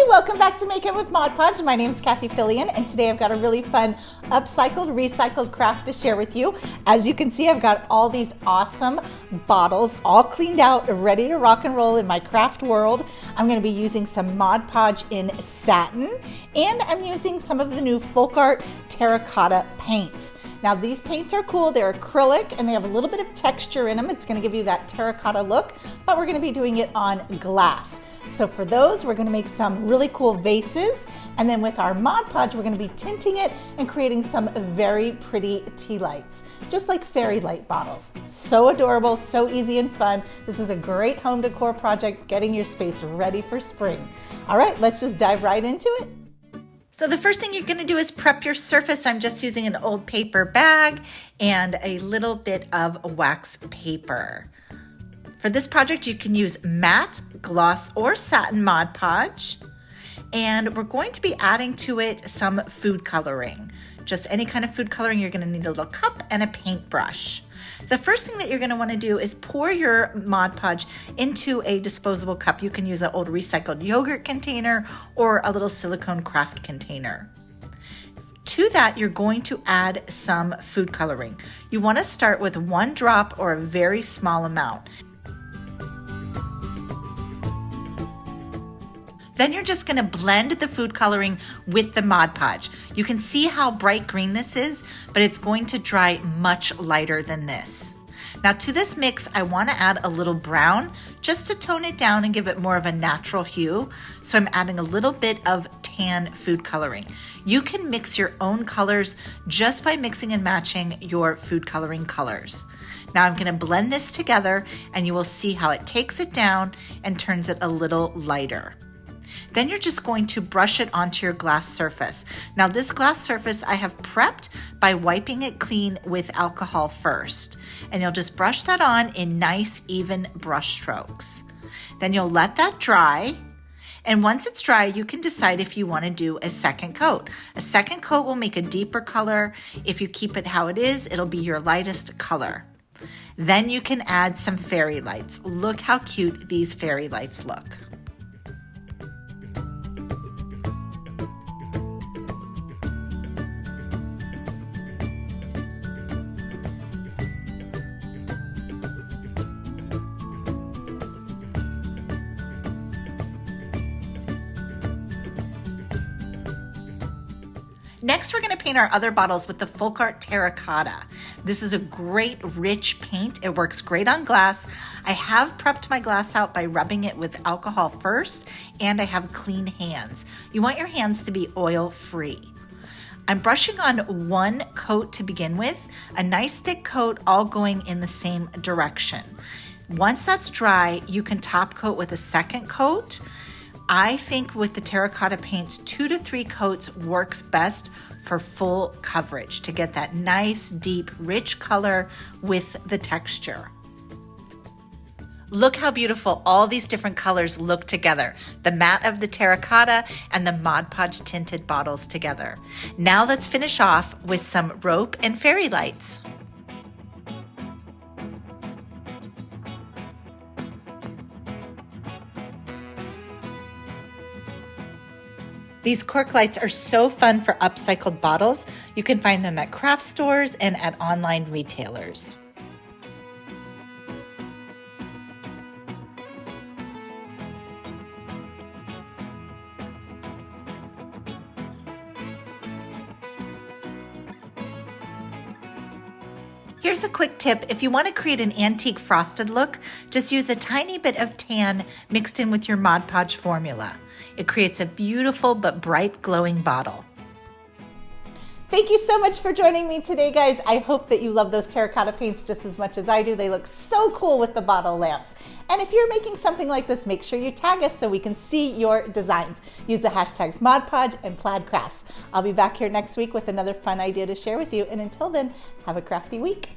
welcome back to Make It with Mod Podge. My name is Cathie and today I've got a really fun upcycled, recycled craft to share with you. As you can see, I've got all these awesome bottles all cleaned out, ready to rock and roll in my craft world. I'm going to be using some Mod Podge in satin, and I'm using some of the new FolkArt Terra Cotta paints. Now these paints are cool. They're acrylic and they have a little bit of texture in them. It's going to give you that terracotta look, but we're going to be doing it on glass. So for those, we're going to make some really cool vases, and then with our Mod Podge, we're going to be tinting it and creating some very pretty tea lights, just like fairy light bottles. So adorable, so easy and fun. This is a great home decor project, getting your space ready for spring. All right, let's just dive right into it. So the first thing you're going to do is prep your surface. I'm just using an old paper bag and a little bit of wax paper. For this project, you can use matte, gloss, or satin Mod Podge. And we're going to be adding to it some food coloring. Just any kind of food coloring. You're going to need a little cup and a paintbrush. The first thing that you're going to want to do is pour your Mod Podge into a disposable cup. You can use an old recycled yogurt container or a little silicone craft container. To that, you're going to add some food coloring. You want to start with 1 drop or a very small amount. Then you're just going to blend the food coloring with the Mod Podge. You can see how bright green this is, but it's going to dry much lighter than this. Now to this mix, I want to add a little brown just to tone it down and give it more of a natural hue. So I'm adding a little bit of tan food coloring. You can mix your own colors just by mixing and matching your food coloring colors. Now I'm going to blend this together and you will see how it takes it down and turns it a little lighter. Then you're just going to brush it onto your glass surface. Now this glass surface I have prepped by wiping it clean with alcohol first. And you'll just brush that on in nice even brush strokes. Then you'll let that dry. And once it's dry, you can decide if you want to do a second coat. A second coat will make a deeper color. If you keep it how it is, it'll be your lightest color. Then you can add some fairy lights. Look how cute these fairy lights look. Next, we're going to paint our other bottles with the FolkArt Terra Cotta. This is a great, rich paint. It works great on glass. I have prepped my glass out by rubbing it with alcohol first, and I have clean hands. You want your hands to be oil-free. I'm brushing on 1 coat to begin with, a nice thick coat all going in the same direction. Once that's dry, you can top coat with a second coat. I think with the terracotta paints, 2 to 3 coats works best for full coverage to get that nice, deep, rich color with the texture. Look how beautiful all these different colors look together. The matte of the terracotta and the Mod Podge tinted bottles together. Now let's finish off with some rope and fairy lights. These cork lights are so fun for upcycled bottles. You can find them at craft stores and at online retailers. Here's a quick tip. If you want to create an antique frosted look, just use a tiny bit of tan mixed in with your Mod Podge formula. It creates a beautiful but bright glowing bottle. Thank you so much for joining me today, guys. I hope that you love those terracotta paints just as much as I do. They look so cool with the bottle lamps. And if you're making something like this, make sure you tag us so we can see your designs. Use the hashtags Mod Podge and Plaid Crafts. I'll be back here next week with another fun idea to share with you. And until then, have a crafty week.